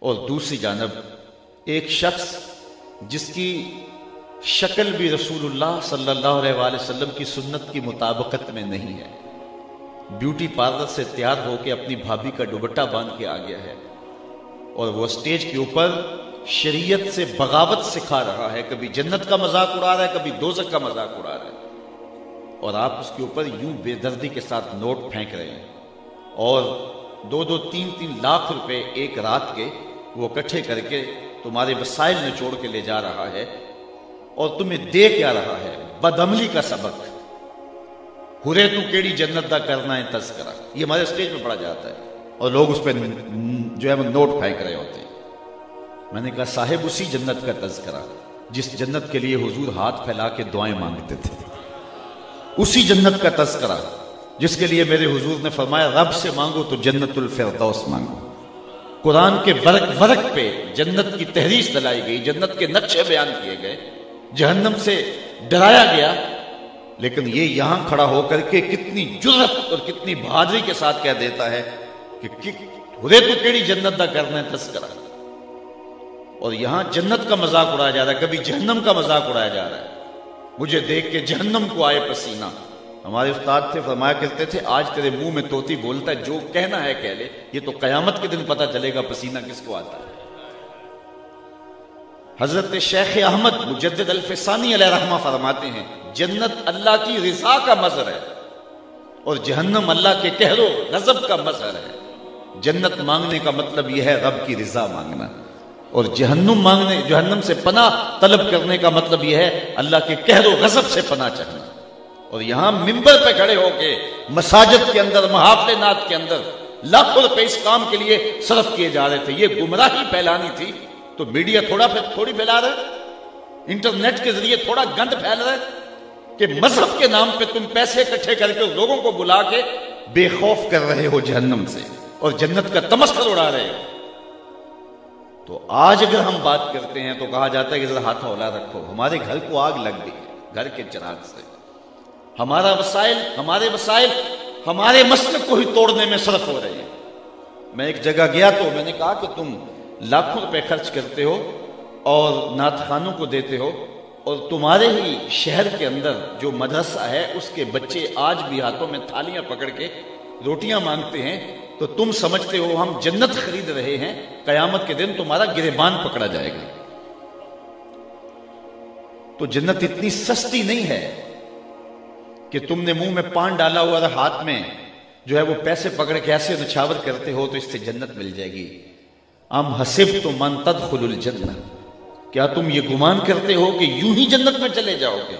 اور دوسری جانب ایک شخص جس کی شکل بھی رسول اللہ صلی اللہ علیہ وآلہ وسلم کی سنت کی مطابقت میں نہیں ہے، بیوٹی پارلر سے تیار ہو کے اپنی بھابھی کا دوپٹہ باندھ کے آ گیا ہے اور وہ اسٹیج کے اوپر شریعت سے بغاوت سکھا رہا ہے، کبھی جنت کا مذاق اڑا رہا ہے، کبھی دوزخ کا مذاق اڑا رہا ہے، اور آپ اس کے اوپر یوں بے دردی کے ساتھ نوٹ پھینک رہے ہیں اور 2-2 3-3 لاکھ روپے ایک رات کے وہ اکٹھے کر کے تمہارے وسائل میں چھوڑ کے لے جا رہا ہے اور تمہیں دے کیا رہا ہے؟ بدعملی کا سبق۔ ہرے تو کیڑی جنت دا کرنا ہے تذکرہ، یہ ہمارے اسٹیج میں پڑھا جاتا ہے اور لوگ اس پہ جو ہے وہ نوٹ پھینک رہے ہوتے ہیں۔ میں نے کہا صاحب اسی جنت کا تذکرہ جس جنت کے لیے حضور ہاتھ پھیلا کے دعائیں مانگتے تھے، اسی جنت کا تذکرہ جس کے لیے میرے حضور نے فرمایا رب سے مانگو تو جنت الفردوس مانگو۔ قرآن کے ورق ورق پہ جنت کی تحریش دلائی گئی، جنت کے نقشے بیان کیے گئے، جہنم سے ڈرایا گیا، لیکن یہ یہاں کھڑا ہو کر کے کتنی جرأت اور کتنی بہادری کے ساتھ کہہ دیتا ہے کہ ہرے تو کیڑی جنت دا کرنا ہے تذکرہ، اور یہاں جنت کا مذاق اڑایا جا رہا ہے، کبھی جہنم کا مذاق اڑایا جا رہا ہے۔ مجھے دیکھ کے جہنم کو آئے پسینہ۔ ہمارے استاد تھے، فرمایا کرتے تھے آج تیرے منہ میں طوطی بولتا ہے، جو کہنا ہے کہہ لے، یہ تو قیامت کے دن پتہ چلے گا پسینہ کس کو آتا ہے۔ حضرت شیخ احمد مجدد الفسانی علیہ رحمہ فرماتے ہیں جنت اللہ کی رضا کا مظہر ہے اور جہنم اللہ کے قہر و غضب کا مظہر ہے۔ جنت مانگنے کا مطلب یہ ہے رب کی رضا مانگنا، اور جہنم سے پناہ طلب کرنے کا مطلب یہ ہے اللہ کے قہر و غضب سے پناہ چاہنا۔ اور یہاں منبر پہ کھڑے ہو کے مساجد کے اندر محافل نعت کے اندر لاکھوں روپے اس کام کے لیے صرف کیے جا رہے تھے۔ یہ گمراہی پھیلانی تھی تو میڈیا تھوڑی پھیلا رہا ہے، انٹرنیٹ کے ذریعے تھوڑا گند پھیل رہا ہے کہ مذہب کے نام پہ تم پیسے اکٹھے کر کے لوگوں کو بلا کے بے خوف کر رہے ہو جہنم سے اور جنت کا تمسخر اڑا رہے ہو۔ تو آج اگر ہم بات کرتے ہیں تو کہا جاتا ہے کہ ذرا ہاتھ ہولا رکھو، ہمارے گھر کو آگ لگ گئی ہے گھر کے چراغ سے، ہمارے وسائل ہمارے مسلک کو ہی توڑنے میں صرف ہو رہے ہیں۔ میں ایک جگہ گیا تو میں نے کہا کہ تم لاکھوں روپے خرچ کرتے ہو اور نعت خوانوں کو دیتے ہو، اور تمہارے ہی شہر کے اندر جو مدرسہ ہے اس کے بچے آج بھی ہاتھوں میں تھالیاں پکڑ کے روٹیاں مانگتے ہیں، تو تم سمجھتے ہو ہم جنت خرید رہے ہیں، قیامت کے دن تمہارا گریبان پکڑا جائے گا۔ تو جنت اتنی سستی نہیں ہے کہ تم نے منہ میں پان ڈالا ہوا اور ہاتھ میں جو ہے وہ پیسے پکڑ کے ایسے نچھاور کرتے ہو تو اس سے جنت مل جائے گی۔ ام حسبتم ان تدخلوا الجنہ، کیا تم یہ گمان کرتے ہو کہ یوں ہی جنت میں چلے جاؤ گے؟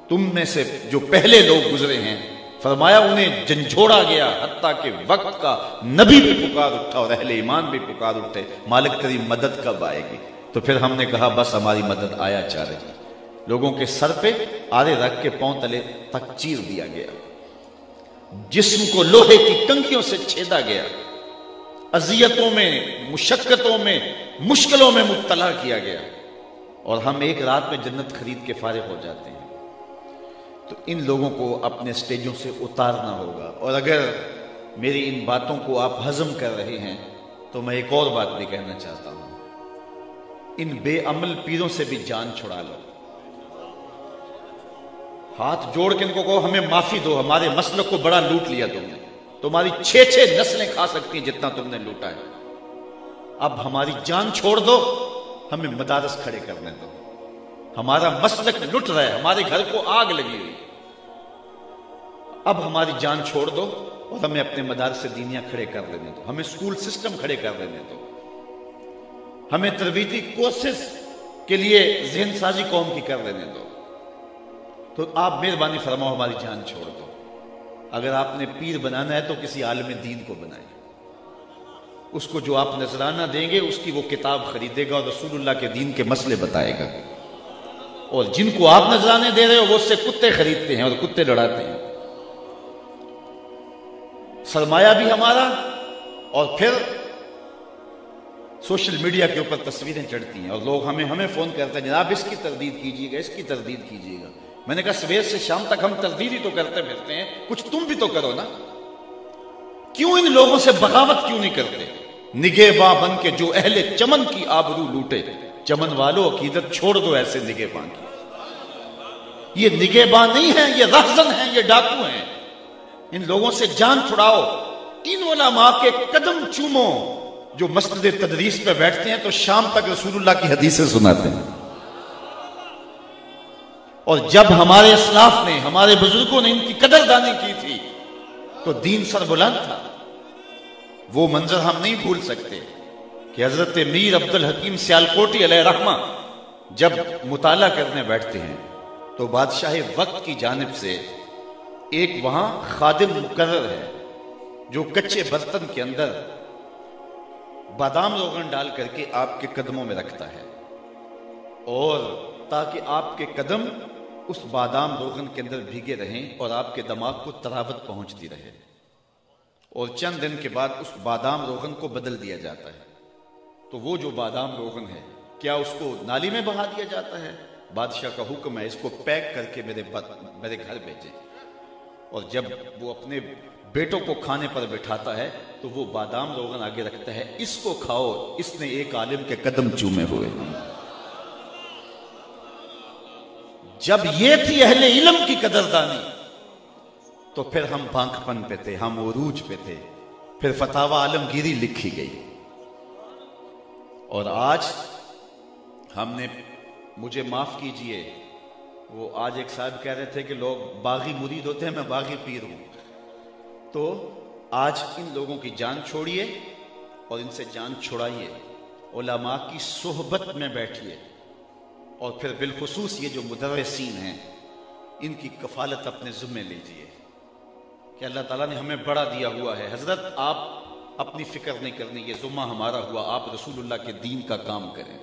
تم میں سے جو پہلے لوگ گزرے ہیں فرمایا انہیں جھنجھوڑا گیا، حتیٰ کہ وقت کا نبی بھی پکار اٹھا اور اہل ایمان بھی پکار اٹھے مالک تیری مدد کب آئے گی؟ تو پھر ہم نے کہا بس ہماری مدد آیا چاہ رہی۔ لوگوں کے سر پہ آرے رکھ کے پاؤں تلے تک چیر دیا گیا، جسم کو لوہے کی کنگھیوں سے چھیدا گیا، اذیتوں میں، مشقتوں میں، مشکلوں میں مبتلا کیا گیا، اور ہم ایک رات میں جنت خرید کے فارغ ہو جاتے ہیں۔ تو ان لوگوں کو اپنے سٹیجوں سے اتارنا ہوگا، اور اگر میری ان باتوں کو آپ ہضم کر رہے ہیں تو میں ایک اور بات بھی کہنا چاہتا ہوں، ان بے عمل پیروں سے بھی جان چھڑا لو، ہاتھ جوڑ کے ان کو کہو ہمیں معافی دو، ہمارے مسلک کو بڑا لوٹ لیا تم نے، تمہاری 6 نسلیں کھا سکتی ہیں جتنا تم نے لوٹا ہے، اب ہماری جان چھوڑ دو، ہمیں مدارس کھڑے کرنے دو، ہمارا مسلک لٹ رہا ہے، ہمارے گھر کو آگ لگی ہوئی، اب ہماری جان چھوڑ دو اور ہمیں اپنے مدارس دینیاں کھڑے کر لینے دو، ہمیں سکول سسٹم کھڑے کر لینے دو، ہمیں تربیتی کورسز کے لیے ذہن سازی قوم کی کر لینے دو۔ تو آپ مہربانی فرماؤ ہماری جان چھوڑ دو۔ اگر آپ نے پیر بنانا ہے تو کسی عالم دین کو بنائیں، اس کو جو آپ نذرانہ دیں گے اس کی وہ کتاب خریدے گا اور رسول اللہ کے دین کے مسئلے بتائے گا، اور جن کو آپ نذرانے دے رہے ہو وہ اس سے کتے خریدتے ہیں اور کتے لڑاتے ہیں۔ سرمایہ بھی ہمارا، اور پھر سوشل میڈیا کے اوپر تصویریں چڑھتی ہیں اور لوگ ہمیں فون کرتے ہیں جناب اس کی تردید کیجیے گا، اس کی تردید کیجیے گا۔ میں نے کہا صبح سے شام تک ہم تردید ہی تو کرتے پھرتے ہیں، کچھ تم بھی تو کرو نا۔ کیوں ان لوگوں سے بغاوت کیوں نہیں کرتے؟ نگہباں بن کے جو اہل چمن کی آبرو لوٹے، چمن والوں عقیدت چھوڑ دو ایسے نگہباں کی۔ یہ نگہباں نہیں ہیں، یہ رہزن ہیں، یہ ڈاکو ہیں۔ ان لوگوں سے جان چھڑاؤ۔ ان علماء کے قدم چومو جو مسجد تدریس پہ بیٹھتے ہیں تو شام تک رسول اللہ کی حدیثیں سناتے ہیں۔ اور جب ہمارے اسلاف نے، ہمارے بزرگوں نے ان کی قدر دانی کی تھی تو دین سر بلند تھا۔ وہ منظر ہم نہیں بھول سکتے کہ حضرت میر عبد الحکیم سیالکوٹی علیہ رحمہ جب مطالعہ کرنے بیٹھتے ہیں تو بادشاہ وقت کی جانب سے ایک وہاں خادم مقرر ہے جو کچے برتن کے اندر بادام روغن ڈال کر کے آپ کے قدموں میں رکھتا ہے، اور تاکہ آپ کے قدم اس بادام روغن کے اندر بھیگے رہیں اور آپ کے دماغ کو تراوت پہنچتی رہے، اور چند دن کے بعد اس بادام روغن کو بدل دیا جاتا ہے۔ تو وہ جو بادام روغن ہے کیا اس کو نالی میں بہا دیا جاتا ہے؟ بادشاہ کا حکم ہے اس کو پیک کر کے میرے گھر بھیجیں۔ اور جب وہ اپنے بیٹوں کو کھانے پر بٹھاتا ہے تو وہ بادام روغن آگے رکھتا ہے، اس کو کھاؤ، اس نے ایک عالم کے قدم چومے ہوئے۔ جب یہ تھی اہل علم کی قدردانی تو پھر ہم بانک پن پہ تھے، ہم عروج پہ تھے، پھر فتاوی عالمگیری لکھی گئی۔ اور آج ہم نے، مجھے معاف کیجئے، وہ آج ایک صاحب کہہ رہے تھے کہ لوگ باغی مرید ہوتے ہیں، میں باغی پیر ہوں۔ تو آج ان لوگوں کی جان چھوڑیے اور ان سے جان چھڑائیے، علماء کی صحبت میں بیٹھیے، اور پھر بالخصوص یہ جو مدرسین ہیں ان کی کفالت اپنے ذمہ لیجئے کہ اللہ تعالیٰ نے ہمیں بڑا دیا ہوا ہے۔ حضرت آپ اپنی فکر نہیں کرنی، یہ ذمہ ہمارا ہوا، آپ رسول اللہ کے دین کا کام کریں۔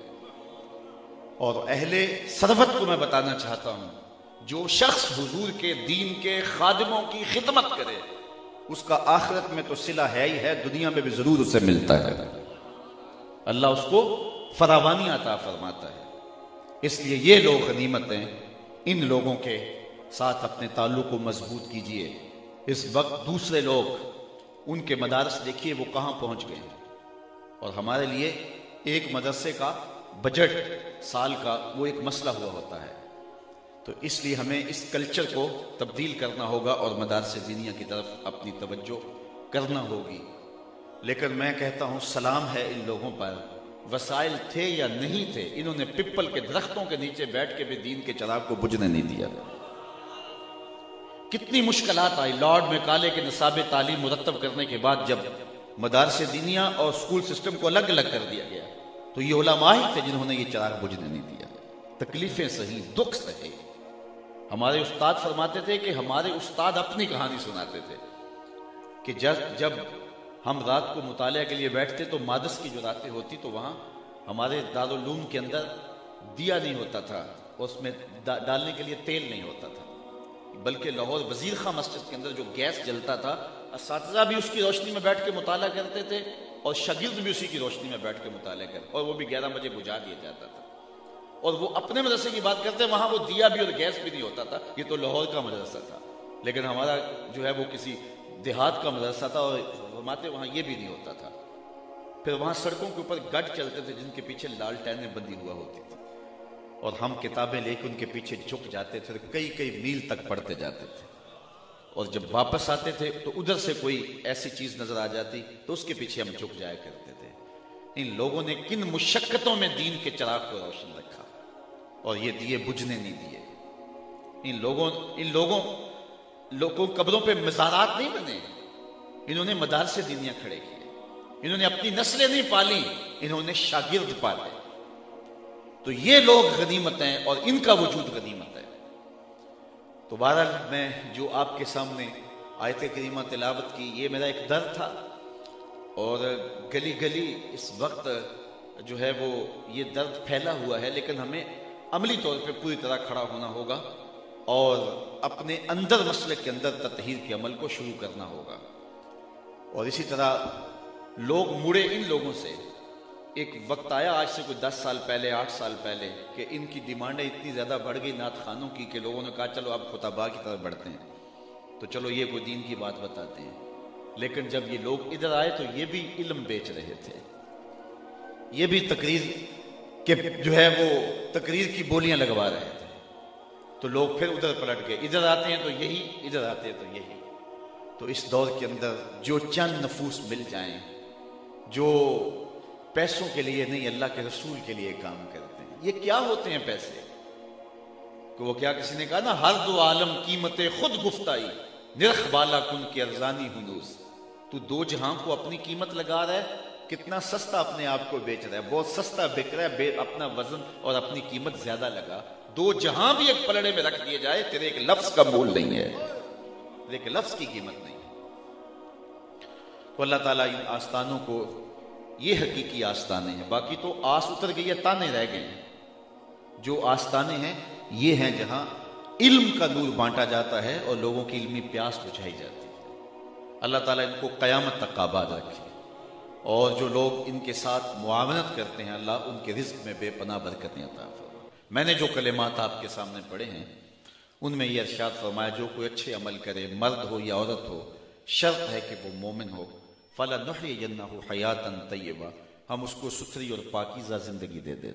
اور اہل ثروت کو میں بتانا چاہتا ہوں، جو شخص حضور کے دین کے خادموں کی خدمت کرے اس کا آخرت میں تو صلہ ہے ہی ہے، دنیا میں بھی ضرور اسے ملتا ہے، اللہ اس کو فراوانی عطا فرماتا ہے۔ اس لیے یہ لوگ غنیمت ہیں، ان لوگوں کے ساتھ اپنے تعلق کو مضبوط کیجئے۔ اس وقت دوسرے لوگ، ان کے مدارس دیکھیے وہ کہاں پہنچ گئے، اور ہمارے لیے ایک مدرسے کا بجٹ سال کا وہ ایک مسئلہ ہوا ہوتا ہے۔ تو اس لیے ہمیں اس کلچر کو تبدیل کرنا ہوگا اور مدارس دینیہ کی طرف اپنی توجہ کرنا ہوگی۔ لیکن میں کہتا ہوں سلام ہے ان لوگوں پر، وسائل تھے یا نہیں تھے، انہوں نے پپل کے درختوں کے نیچے بیٹھ کے بھی دین کے چراغ کو بجھنے نہیں دیا۔ کتنی مشکلات آئی، لارڈ میکالے کے نصاب تعلیم مرتب کرنے کے بعد جب مدارس دینیہ اور اسکول سسٹم کو الگ الگ کر دیا گیا تو یہ علماء ہی تھے جنہوں نے یہ چراغ بجھنے نہیں دیا۔ تکلیفیں سہی، دکھ سہے۔ ہمارے استاد فرماتے تھے کہ ہمارے استاد اپنی کہانی سناتے تھے کہ جب ہم رات کو مطالعہ کے لیے بیٹھتے تو مادس کی جو راتیں ہوتی تو وہاں ہمارے دارالعلوم کے اندر دیا نہیں ہوتا تھا، اور اس میں ڈالنے کے لیے تیل نہیں ہوتا تھا، بلکہ لاہور وزیر خاں مسجد کے اندر جو گیس جلتا تھا، اساتذہ بھی اس کی روشنی میں بیٹھ کے مطالعہ کرتے تھے اور شاگرد بھی اسی کی روشنی میں بیٹھ کے مطالعہ کرتے، اور وہ بھی 11 بجے بجھا دیا جاتا تھا۔ اور وہ اپنے مدرسے کی بات کرتے ہیں، وہاں وہ دیا بھی اور گیس بھی نہیں ہوتا تھا، یہ تو لاہور کا مدرسہ تھا، لیکن ہمارا جو ہے وہ کسی دیہات کا مدرسہ تھا اور فرماتے وہاں یہ بھی نہیں ہوتا تھا۔ پھر وہاں سڑکوں کے اوپر گڈ چلتے تھے جن کے پیچھے لالٹینیں بندی ہوا ہوتی تھی، اور ہم کتابیں لے کے ان کے پیچھے جھک جاتے تھے، کئی کئی میل تک پڑھتے جاتے تھے، اور جب واپس آتے تھے تو ادھر سے کوئی ایسی چیز نظر آ جاتی تو اس کے پیچھے ہم جھک جایا کرتے تھے۔ ان لوگوں نے کن مشقتوں میں دین کے چراغ کو روشن رکھا اور یہ دیے بجھنے نہیں دیے۔ ان لوگوں قبروں پہ مزارات نہیں بنے، انہوں نے مدارس دینیہ کھڑے کیے، انہوں نے اپنی نسلیں نہیں پالی، انہوں نے شاگرد پالے۔ تو یہ لوگ غنیمت ہیں اور ان کا وجود غنیمت ہے۔ تو بہرحال میں جو آپ کے سامنے آیت کریمہ تلاوت کی، یہ میرا ایک درد تھا، اور گلی گلی اس وقت جو ہے وہ یہ درد پھیلا ہوا ہے، لیکن ہمیں عملی طور پہ پوری طرح کھڑا ہونا ہوگا اور اپنے اندر مسلک کے اندر تطہیر کے عمل کو شروع کرنا ہوگا۔ اور اسی طرح لوگ مڑے ان لوگوں سے، ایک وقت آیا آج سے کوئی 10 سال پہلے 8 سال پہلے کہ ان کی ڈیمانڈیں اتنی زیادہ بڑھ گئی نعت خوانوں کی کہ لوگوں نے کہا چلو اب خطباء کی طرف بڑھتے ہیں، تو چلو یہ کوئی دین کی بات بتاتے ہیں۔ لیکن جب یہ لوگ ادھر آئے تو یہ بھی علم بیچ رہے تھے، یہ بھی تقریر کے جو ہے وہ تقریر کی بولیاں لگوا رہے تھے، تو لوگ پھر ادھر پلٹ گئے، ادھر آتے ہیں تو یہی، ادھر آتے ہیں تو یہی۔ تو اس دور کے اندر جو چند نفوس مل جائیں جو پیسوں کے لیے نہیں اللہ کے رسول کے لیے کام کرتے ہیں، یہ کیا ہوتے ہیں پیسے؟ کہ وہ کیا کسی نے کہا نا، ہر دو عالم قیمت خود گفتائی، نرخ بالا کن کی ارزانی ہنوز۔ تو دو جہاں کو اپنی قیمت لگا رہا ہے، کتنا سستا اپنے آپ کو بیچ رہا ہے، بہت سستا بک رہا ہے، اپنا وزن اور اپنی قیمت زیادہ لگا۔ دو جہاں بھی ایک پلڑے میں رکھ دیے جائے، تیرے ایک لفظ کا مول نہیں ہے، تیرے ایک لفظ کی قیمت نہیں ہے۔ تو اللہ تعالیٰ ان آستانوں کو، یہ حقیقی آستانے ہیں، باقی تو آس اتر گئی ہے، تانے رہ گئے ہیں۔ جو آستانے ہیں یہ ہیں جہاں علم کا نور بانٹا جاتا ہے اور لوگوں کی علمی پیاس بجھائی جاتی ہے۔ اللہ تعالیٰ ان کو قیامت تک آباد رکھے، اور جو لوگ ان کے ساتھ معاونت کرتے ہیں اللہ ان کے رزق میں بے پناہ برکتیں عطا فرمائے۔ میں نے جو کلمات آپ کے سامنے پڑھے ہیں ان میں یہ ارشاد فرمایا، جو کوئی اچھے عمل کرے، مرد ہو یا عورت ہو، شرط ہے کہ وہ مومن ہو، فَلَنُحْيِيَنَّهُ حَيَاةً طَيِّبَةً، ہم اس کو ستھری اور پاکیزہ زندگی دے دیں۔